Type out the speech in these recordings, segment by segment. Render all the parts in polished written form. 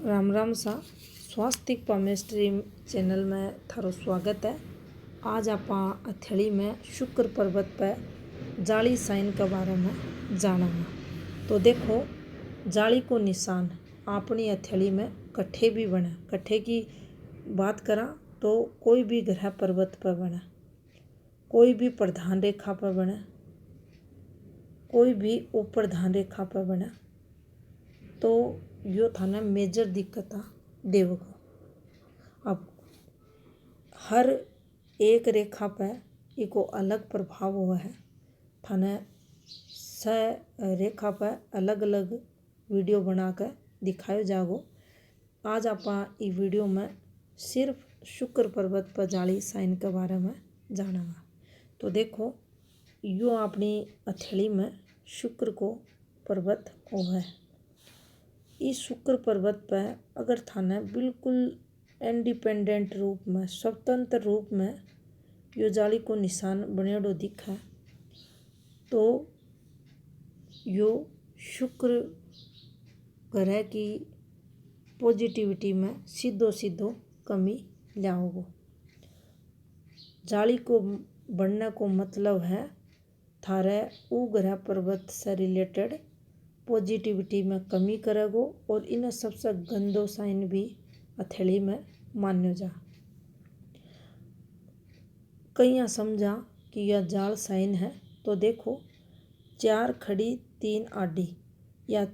राम राम सा स्वास्थ्य palmistry channel में थारो स्वागत है। आज आप हथेली में शुक्र पर्वत पर जाली साइन के बारे में जानेंगे। तो देखो, जाली को निशान अपनी हथेली में कट्ठे भी बने। कट्ठे की बात करा तो कोई भी ग्रह पर्वत पर बने, कोई भी प्रधान रेखा पर बने, कोई भी उप्रधान रेखा पर बने, तो यो थाने मेजर दिक्कत देवगो। अब हर एक रेखा पर इको अलग प्रभाव हुआ है। थाने स रेखा पर अलग अलग वीडियो बनाकर दिखायो जागो। आज आप इस वीडियो में सिर्फ शुक्र पर्वत पर जाली साइन के बारे में जानेंगे। तो देखो, यो अपनी हथेली में शुक्र को पर्वत हुआ है। इस शुक्र पर्वत पर अगर थाने बिल्कुल इंडिपेंडेंट रूप में, स्वतंत्र रूप में यो जाली को निशान बनेड़ो दिखे, तो यो शुक्र ग्रह की पॉजिटिविटी में सीधो सीधो कमी लाओगो। जाली को बनने को मतलब है थारे उ ग्रह पर्वत से रिलेटेड पॉजिटिविटी में कमी करेगो। और इन्हें सबसे गंदो साइन भी हथेली में मान्यो जा। कई समझा कि यह जाल साइन है, तो देखो 4 खड़ी 3 आडी या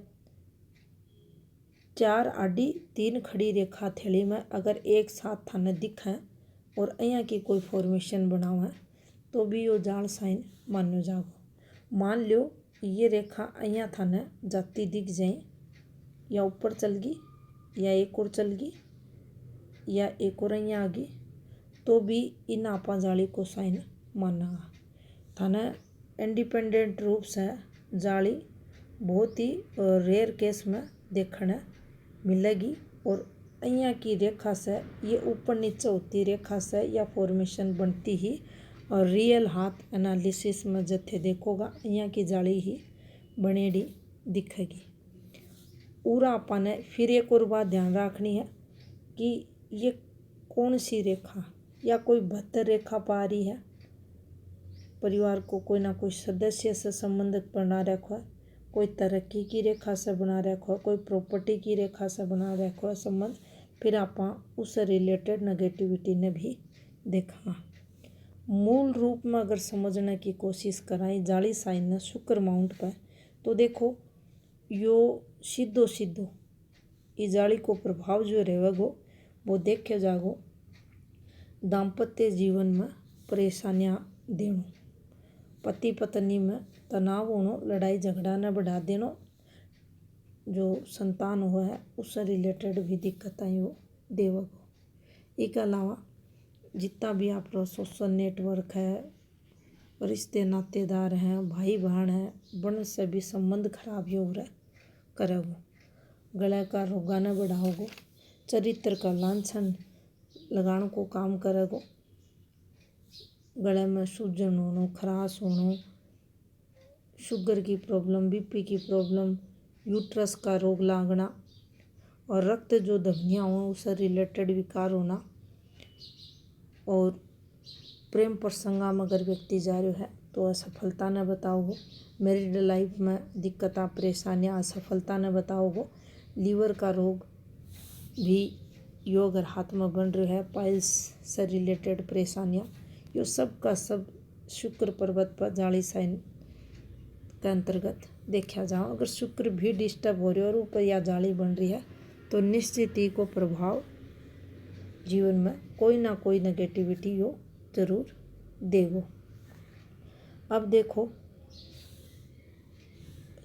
4 आडी 3 खड़ी रेखा हथेली में अगर एक साथ थाने दिखे और यहाँ की कोई फॉर्मेशन बनाओ है, तो भी यो जाल साइन मान्यो जागो। मान लो ये रेखा અહીંયા थाने जाती दिख जाए, या ऊपर चल गई, या एक और चल गई, या एक और અહીંયા आ गई, तो भी इन आपा जाली को साइन मानागा। थाने इंडिपेंडेंट रूप से जाली बहुत ही रेयर केस में देखने मिलेगी। और અહીંયા की रेखा से, ये ऊपर नीचे होती रेखा से या फॉर्मेशन बनती ही, और रियल हाथ एनालिसिस में जथे देखोगा यहाँ की जाली ही बनेड़ी दिखेगी। पूरा आपने फिर एक और बात ध्यान रखनी है कि ये कौन सी रेखा या कोई भद्र रेखा पा रही है। परिवार को कोई ना कोई सदस्य से संबंध बना रखो है, कोई तरक्की की रेखा से बना रखो है, कोई प्रॉपर्टी की रेखा से बना रखो है संबंध। फिर आप उससे रिलेटेड नेगेटिविटी ने भी देखा। मूल रूप में अगर समझने की कोशिश कराई जाली साइन ने शुक्र माउंट पर, तो देखो यो सीधो सीधो इस जाली को प्रभाव जो रहेगो वो देखे जागो। दाम्पत्य जीवन में परेशानियां देनो, पति पत्नी में तनाव होनो, लड़ाई झगड़ा ने बढ़ा देनो, जो संतान हुआ है उससे रिलेटेड भी दिक्कतें हो देवगो। इसके अलावा जितना भी आप सोशल नेटवर्क है, रिश्ते नातेदार हैं, भाई बहन हैं, बन से भी संबंध खराब हो रहा करेगो। गले का रोगा ने बढ़ाओगो, चरित्र का लांछन लगाने को काम करेगो। गले में सूजन होनो, खराश होनो, शुगर की प्रॉब्लम, बीपी की प्रॉब्लम, यूट्रस का रोग लागना, और रक्त जो धमनियाँ हो उससे रिलेटेड विकार होना। और प्रेम प्रसंग में अगर व्यक्ति जा रहा है तो असफलता ने बताओगो। मैरिड लाइफ में दिक्कतें परेशानियाँ असफलता ने बताओगो। लीवर का रोग भी यो अगर हाथ में बन रहा है, पाइल्स से रिलेटेड परेशानियाँ, यो सब का सब शुक्र पर्वत पर जाली साइन के अंतर्गत देखा जाओ। अगर शुक्र भी डिस्टर्ब हो रही है और ऊपर या जाली बन रही है, तो निश्चित ही को प्रभाव जीवन में कोई ना कोई नेगेटिविटी यो जरूर देगो। अब देखो,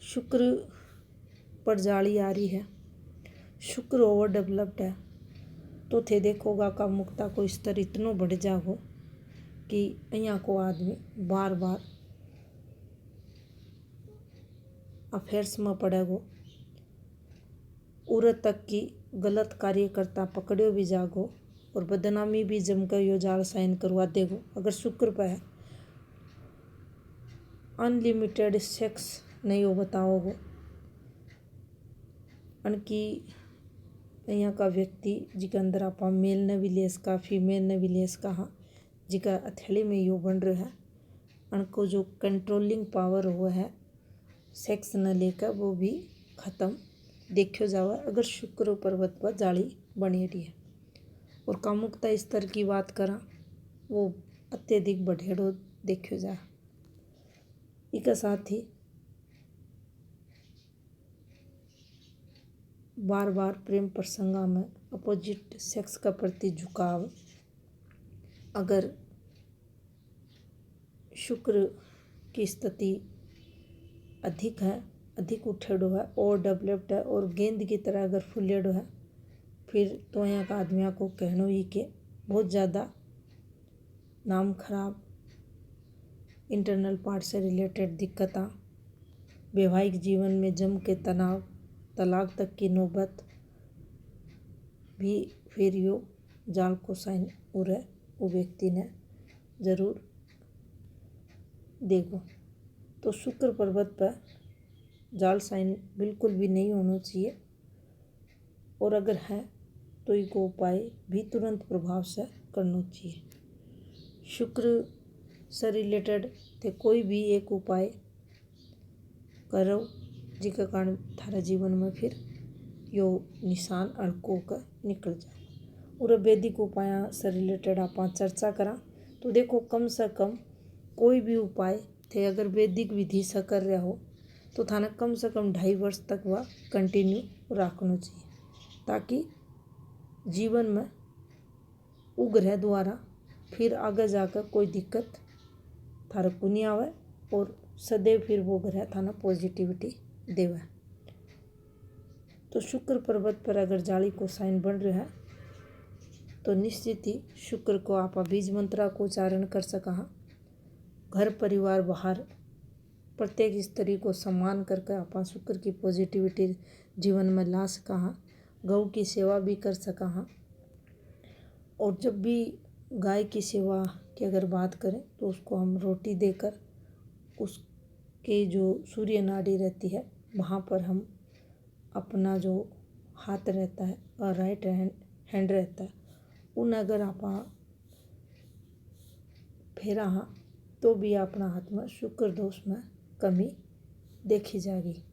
शुक्र पर जाली आ रही है, शुक्र ओवर डेवलप्ड है, तो थे देखोगा का मुक्ता को स्तर इतनो बढ़ जागो कि यहाँ को आदमी बार बार अफेयर्स में पड़ेगो। उर तक की गलत कार्यकर्ता पकड़ो भी जागो, और बदनामी भी जमकर यो जाल साइन करवा देगो। अगर शुक्र पे है, अनलिमिटेड सेक्स नहीं हो बताओगो, अनकी यहाँ का व्यक्ति जिका अंदर आपा मेल ने भी ले सका फीमेल ने भी ले सका हाँ जिका हथेली में यो बन रहा है उनको जो कंट्रोलिंग पावर हुआ है सेक्स न लेकर वो भी ख़त्म देखो जावा अगर शुक्र पर्वत पर जाली बनी रही है। और कामुकता स्तर की बात करा वो अत्यधिक बढ़ेड़ो देखो जा। इसके साथ ही बार बार प्रेम प्रसंगा में अपोजिट सेक्स का प्रति झुकाव अगर शुक्र की स्थिति अधिक है अधिक उठेड़ो है और डेवलप्ड है और गेंद की तरह अगर फुलेड़ो है फिर तो यहाँ का आदमियों को कहना ही कि बहुत ज़्यादा नाम खराब इंटरनल पार्ट से रिलेटेड दिक्कतें वैवाहिक जीवन में जम के तनाव तलाक तक की नौबत भी फिर यो जाल को साइन उरे वो व्यक्ति ने ज़रूर देखो। तो शुक्र पर्वत पर जाल साइन बिल्कुल भी नहीं होना चाहिए और अगर है तो इसको उपाय भी तुरंत प्रभाव से करना चाहिए। शुक्र से रिलेटेड थे कोई भी एक उपाय करो जिसके कारण थारा जीवन में फिर यो निशान अड़को कर निकल जाए। और वैदिक उपाय से रिलेटेड आप चर्चा करा तो देखो कम से कम कोई भी उपाय थे अगर वैदिक विधि से कर रहा हो तो थाने कम से कम 2.5 वर्ष तक वह कंटिन्यू रखना चाहिए ताकि जीवन में वो ग्रह द्वारा फिर आगे जाकर कोई दिक्कत थारे को नहीं आवे और सदैव फिर वो ग्रह थाना पॉजिटिविटी देवे। तो शुक्र पर्वत पर अगर जाली को साइन बन रहा है तो निश्चित ही शुक्र को आप बीज मंत्रा को उच्चारण कर सका। घर परिवार बाहर प्रत्येक स्त्री को सम्मान करके आप शुक्र की पॉजिटिविटी जीवन में ला सका। गौ की सेवा भी कर सका। और जब भी गाय की सेवा की अगर बात करें तो उसको हम रोटी देकर उसके जो सूर्य नाड़ी रहती है वहाँ पर हम अपना जो हाथ रहता है और राइट हैंड रहता है उन अगर आप फेरा हाँ तो भी अपना हाथ में शुक्र दोष में कमी देखी जाएगी।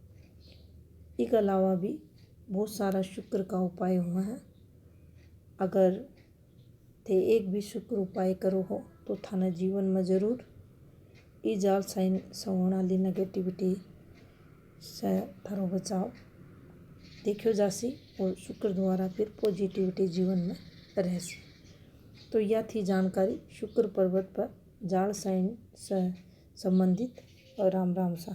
इसके अलावा भी बहुत सारा शुक्र का उपाय हुआ है। अगर थे एक भी शुक्र उपाय करो हो तो थाना जीवन में जरूर ई जाल साइन होने वाली नेगेटिविटी से थारो बचाव देखो जासी और शुक्र द्वारा फिर पॉजिटिविटी जीवन में रह सी। तो यह थी जानकारी शुक्र पर्वत पर जाल साइन से संबंधित। और राम राम सा।